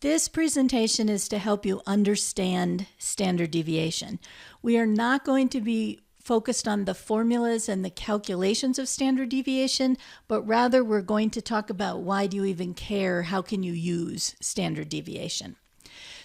This presentation is to help you understand standard deviation. We are not going to be focused on the formulas and the calculations of standard deviation, but rather we're going to talk about why do you even care, how can you use standard deviation.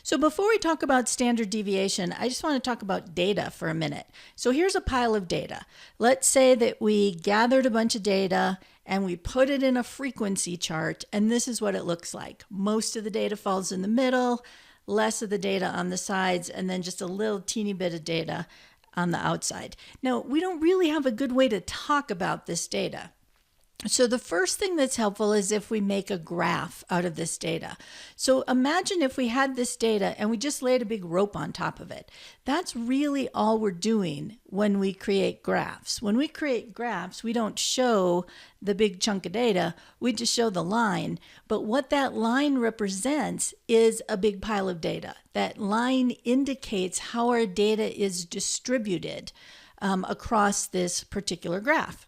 So before we talk about standard deviation, I just want to talk about data for a minute. So here's a pile of data. Let's say that we gathered a bunch of data and we put it in a frequency chart, and this is what it looks like. Most of the data falls in the middle, less of the data on the sides, and then just a little teeny bit of data on the outside. Now, we don't really have a good way to talk about this data. So the first thing that's helpful is if we make a graph out of this data. So imagine if we had this data and we just laid a big rope on top of it. That's really all we're doing when we create graphs. When we create graphs, we don't show the big chunk of data, we just show the line. But what that line represents is a big pile of data. That line indicates how our data is distributed across this particular graph.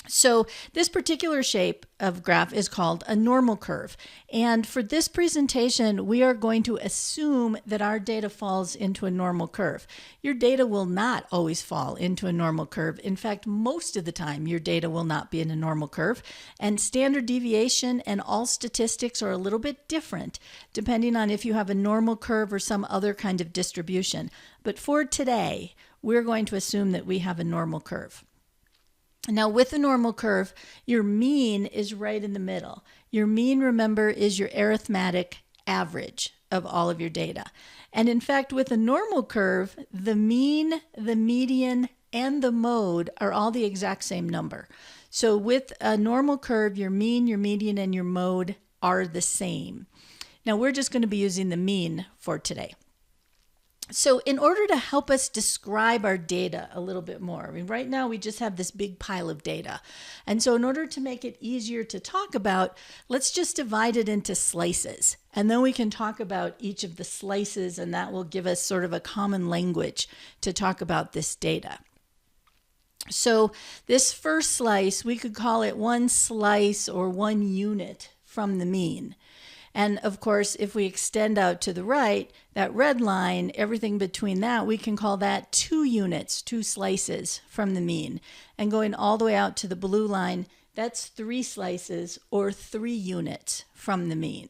So this particular shape of graph is called a normal curve. And for this presentation, we are going to assume that our data falls into a normal curve. Your data will not always fall into a normal curve. In fact, most of the time, your data will not be in a normal curve. And standard deviation and all statistics are a little bit different, depending on if you have a normal curve or some other kind of distribution. But for today, we're going to assume that we have a normal curve. Now, with a normal curve, your mean is right in the middle. Your mean, remember, is your arithmetic average of all of your data. And in fact, with a normal curve, the mean, the median, and the mode are all the exact same number. So with a normal curve, your mean, your median, and your mode are the same. Now, we're just going to be using the mean for today. So in order to help us describe our data a little bit more, I mean, right now we just have this big pile of data. And so in order to make it easier to talk about, let's just divide it into slices. And then we can talk about each of the slices, and that will give us sort of a common language to talk about this data. So this first slice, we could call it one slice or one unit from the mean. And of course, if we extend out to the right, that red line, everything between that, we can call that 2 units, 2 slices from the mean. And going all the way out to the blue line, that's 3 slices or 3 units from the mean.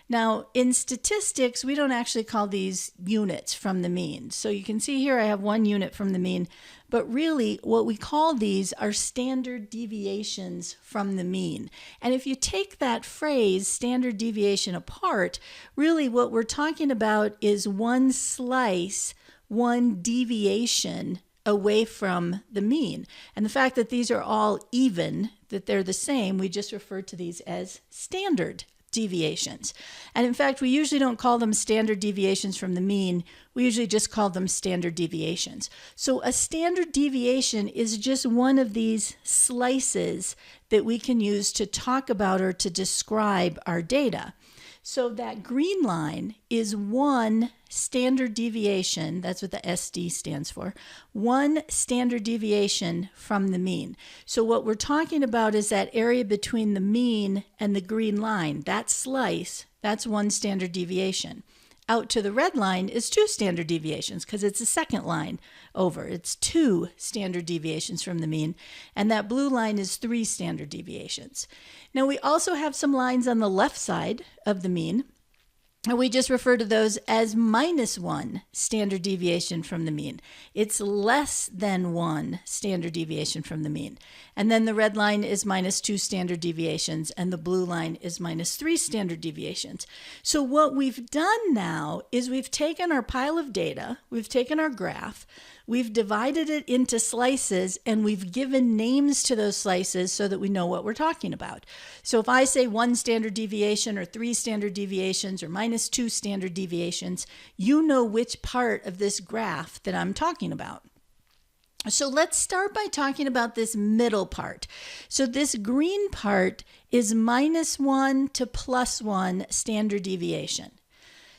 Now, in statistics, we don't actually call these units from the mean. So you can see here I have 1 unit from the mean, but really what we call these are standard deviations from the mean. And if you take that phrase, standard deviation, apart, really what we're talking about is 1 slice, 1 deviation away from the mean. And the fact that these are all even, that they're the same, we just refer to these as standard deviations. And in fact, we usually don't call them standard deviations from the mean. We usually just call them standard deviations. So a standard deviation is just one of these slices that we can use to talk about or to describe our data. So that green line is 1 standard deviation, that's what the SD stands for, 1 standard deviation from the mean. So what we're talking about is that area between the mean and the green line, that slice, that's 1 standard deviation. Out to the red line is 2 standard deviations because it's the second line over. It's 2 standard deviations from the mean, and that blue line is 3 standard deviations. Now we also have some lines on the left side of the mean, and we just refer to those as -1 standard deviation from the mean. It's less than 1 standard deviation from the mean. And then the red line is -2 standard deviations, and the blue line is -3 standard deviations. So what we've done now is we've taken our pile of data, we've taken our graph, we've divided it into slices, and we've given names to those slices so that we know what we're talking about. So if I say 1 standard deviation or 3 standard deviations or -2 standard deviations, you know which part of this graph that I'm talking about. So let's start by talking about this middle part. So this green part is -1 to +1 standard deviation.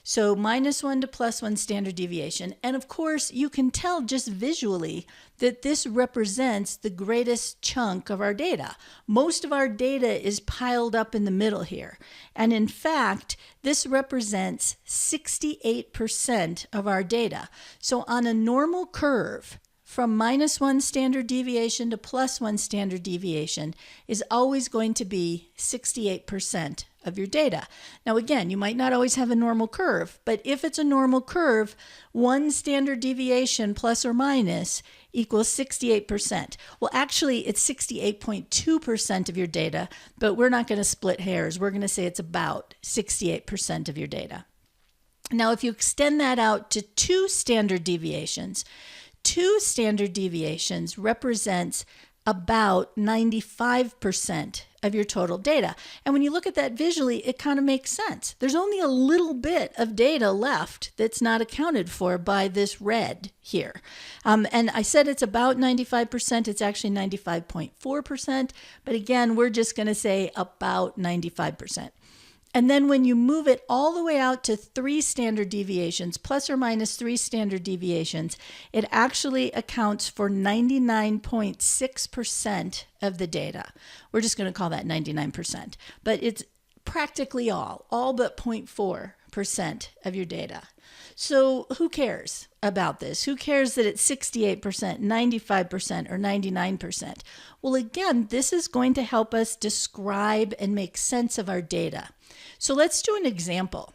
So -1 to +1 standard deviation. And of course, you can tell just visually that this represents the greatest chunk of our data. Most of our data is piled up in the middle here. And in fact, this represents 68% of our data. So on a normal curve, from -1 standard deviation to +1 standard deviation is always going to be 68% of your data. Now again, you might not always have a normal curve, but if it's a normal curve, 1 standard deviation plus or minus equals 68%. Well, actually, it's 68.2% of your data, but we're not going to split hairs. We're going to say it's about 68% of your data. Now, if you extend that out to 2 standard deviations, 2 standard deviations represents about 95% of your total data. And when you look at that visually, it kind of makes sense. There's only a little bit of data left that's not accounted for by this red here. And I said it's about 95%. It's actually 95.4%. But again, we're just going to say about 95%. And then when you move it all the way out to 3 standard deviations, plus or minus 3 standard deviations, it actually accounts for 99.6% of the data. We're just going to call that 99%. But it's practically all but 0.4% of your data. So who cares about this? Who cares that it's 68%, 95%, or 99%? Well, again, this is going to help us describe and make sense of our data. So let's do an example.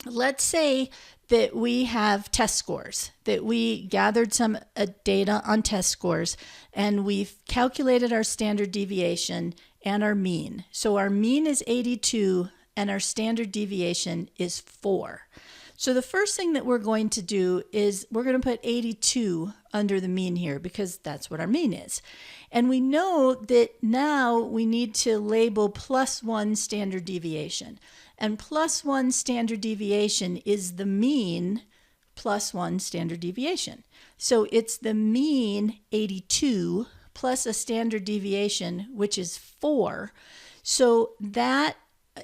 Let's say that we have test scores, that we gathered some data on test scores, and we've calculated our standard deviation and our mean. So our mean is 82, and our standard deviation is 4. So the first thing that we're going to do is we're going to put 82 under the mean here because that's what our mean is. And we know that now we need to label +1 standard deviation. And +1 standard deviation is the mean +1 standard deviation. So it's the mean 82 plus a standard deviation, which is 4. So that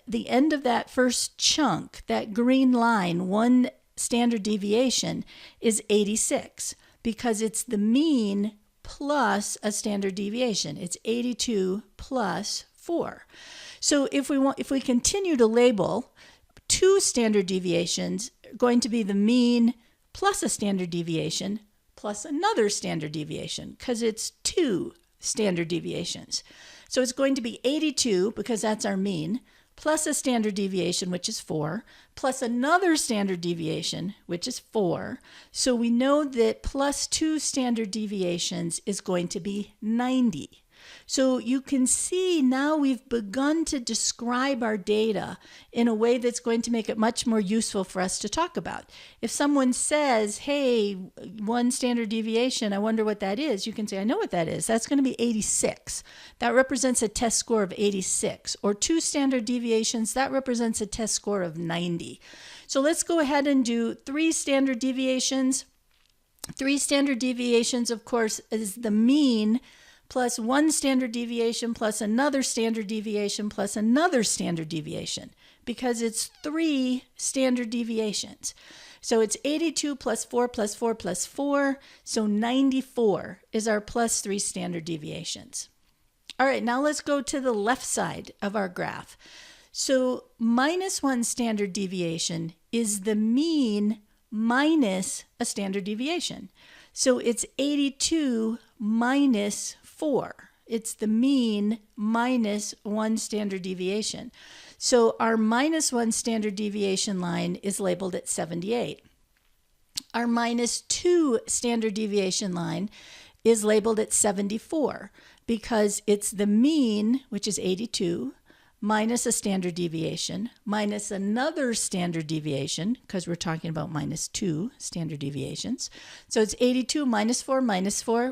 the end of that first chunk, that green line, 1 standard deviation, is 86 because it's the mean plus a standard deviation. It's 82 plus 4. So if we continue to label, 2 standard deviations are going to be the mean plus a standard deviation plus another standard deviation because it's 2 standard deviations. So it's going to be 82 because that's our mean, plus a standard deviation, which is 4, plus another standard deviation, which is 4. So we know that plus 2 standard deviations is going to be 90. So you can see now we've begun to describe our data in a way that's going to make it much more useful for us to talk about. If someone says, hey, 1 standard deviation, I wonder what that is, you can say, I know what that is. That's going to be 86. That represents a test score of 86. Or 2 standard deviations, that represents a test score of 90. So let's go ahead and do 3 standard deviations. 3 standard deviations, of course, is the mean plus 1 standard deviation plus another standard deviation plus another standard deviation because it's 3 standard deviations. So it's 82 plus 4 plus 4 plus 4. So 94 is our plus 3 standard deviations. All right, now let's go to the left side of our graph. So -1 standard deviation is the mean minus a standard deviation. So it's 82 minus 4. It's the mean minus 1 standard deviation. So our -1 standard deviation line is labeled at 78. Our -2 standard deviation line is labeled at 74 because it's the mean, which is 82, minus a standard deviation, minus another standard deviation, because we're talking about -2 standard deviations. So it's 82 minus 4,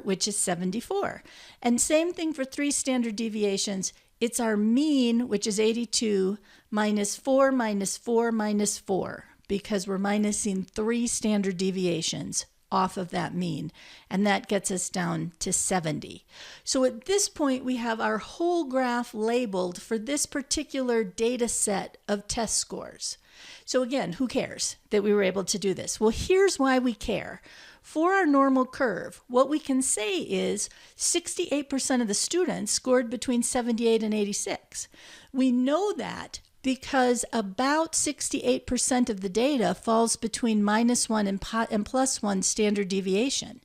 which is 74. And same thing for 3 standard deviations. It's our mean, which is 82, minus 4, minus 4, minus 4, because we're minusing 3 standard deviations off of that mean, and that gets us down to 70. So at this point, we have our whole graph labeled for this particular data set of test scores. So again, who cares that we were able to do this? Well, here's why we care. For our normal curve, what we can say is 68% of the students scored between 78 and 86. We know that because about 68% of the data falls between -1 and +1 standard deviation.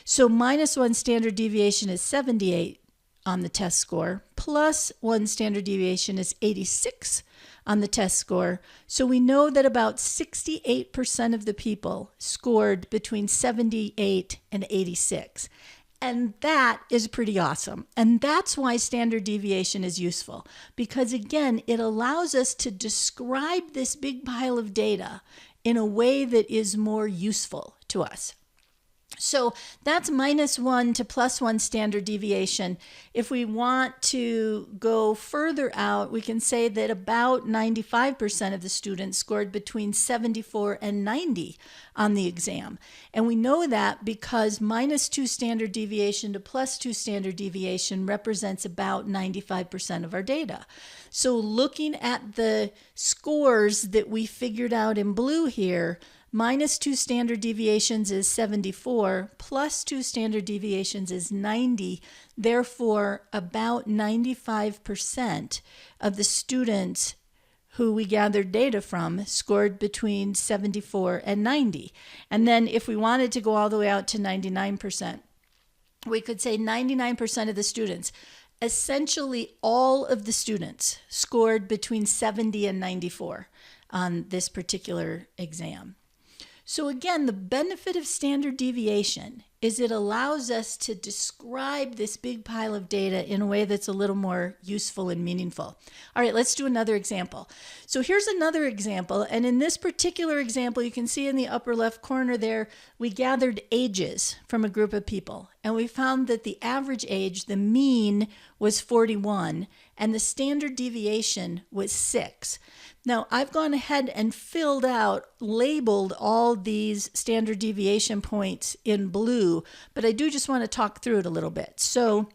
So -1 standard deviation is 78 on the test score, +1 standard deviation is 86 on the test score. So we know that about 68% of the people scored between 78 and 86. And that is pretty awesome. And that's why standard deviation is useful, because again, it allows us to describe this big pile of data in a way that is more useful to us. So that's -1 to +1 standard deviation. If we want to go further out, we can say that about 95% of the students scored between 74 and 90 on the exam. And we know that because -2 standard deviation to +2 standard deviation represents about 95% of our data. So looking at the scores that we figured out in blue here, -2 standard deviations is 74, +2 standard deviations is 90. Therefore, about 95% of the students who we gathered data from scored between 74 and 90. And then if we wanted to go all the way out to 99%, we could say 99% of the students, essentially all of the students, scored between 70 and 94 on this particular exam. So again, the benefit of standard deviation is it allows us to describe this big pile of data in a way that's a little more useful and meaningful. All right, let's do another example. So here's another example, and in this particular example, you can see in the upper left corner there, we gathered ages from a group of people, and we found that the average age, the mean, was 41, and the standard deviation was 6. Now, I've gone ahead and filled out, labeled all these standard deviation points in blue, but I do just want to talk through it a little bit. So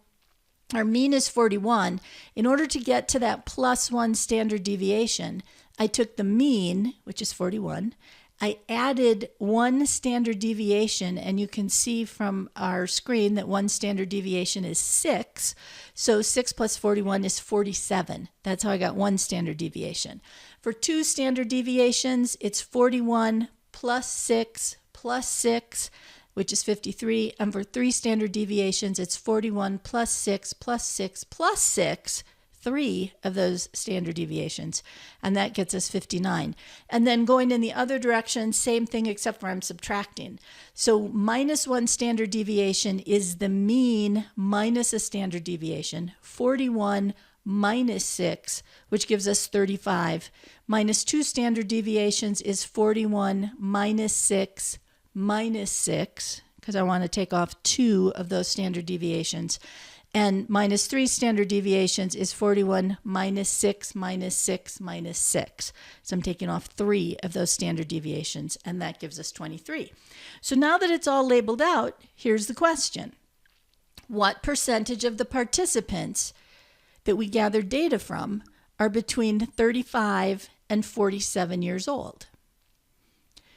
our mean is 41. In order to get to that +1 standard deviation, I took the mean, which is 41, I added 1 standard deviation, and you can see from our screen that 1 standard deviation is 6. So 6 plus 41 is 47. That's how I got 1 standard deviation. For 2 standard deviations, it's 41 plus 6 plus 6, which is 53. And for 3 standard deviations, it's 41 plus 6 plus 6 plus 6, 3 of those standard deviations, and that gets us 59. And then going in the other direction, same thing except for I'm subtracting. So -1 standard deviation is the mean minus a standard deviation, 41 minus 6, which gives us 35. -2 standard deviations is 41 minus 6 minus 6, because I want to take off 2 of those standard deviations. And -3 standard deviations is 41 minus 6 minus 6 minus 6. So I'm taking off 3 of those standard deviations, and that gives us 23. So now that it's all labeled out, here's the question. What percentage of the participants that we gathered data from are between 35 and 47 years old?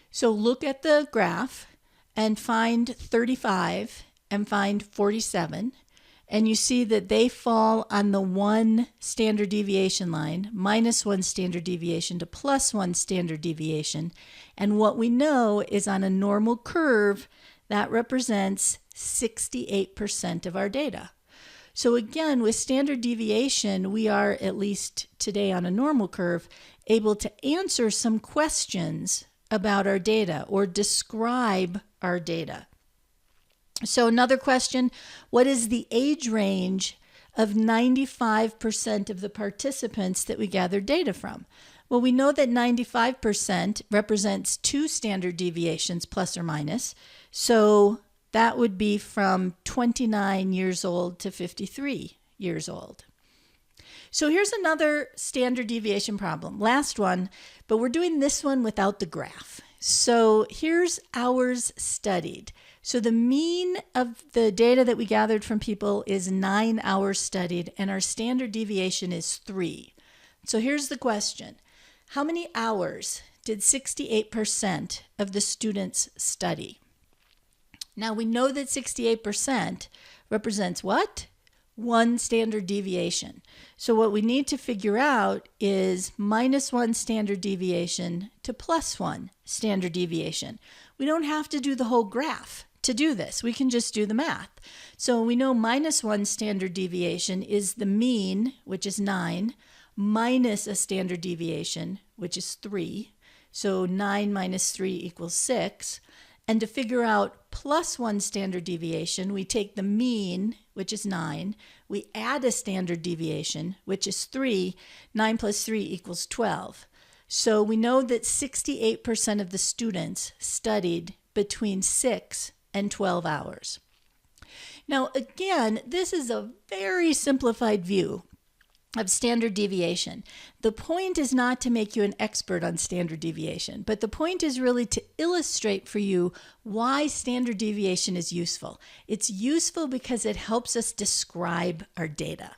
So look at the graph and find 35 and find 47. And you see that they fall on the 1 standard deviation line, -1 standard deviation to +1 standard deviation. And what we know is on a normal curve, that represents 68% of our data. So again, with standard deviation, we are, at least today on a normal curve, able to answer some questions about our data or describe our data. So another question, what is the age range of 95% of the participants that we gathered data from? Well, we know that 95% represents 2 standard deviations plus or minus. So that would be from 29 years old to 53 years old. So here's another standard deviation problem. Last one, but we're doing this one without the graph. so here's hours studied. So the mean of the data that we gathered from people is 9 hours studied, and our standard deviation is 3. So here's the question. How many hours did 68% of the students study? Now we know that 68% represents what? 1 standard deviation. So what we need to figure out is -1 standard deviation to +1 standard deviation. We don't have to do the whole graph to do this. We can just do the math. So we know -1 standard deviation is the mean, which is 9, minus a standard deviation, which is 3. So 9 minus 3 equals 6. And to figure out +1 standard deviation, we take the mean, which is 9. We add a standard deviation, which is 3. 9 plus 3 equals 12. So we know that 68% of the students studied between 6 and 12 hours. Now, again, this is a very simplified view of standard deviation. The point is not to make you an expert on standard deviation, but the point is really to illustrate for you why standard deviation is useful. It's useful because it helps us describe our data.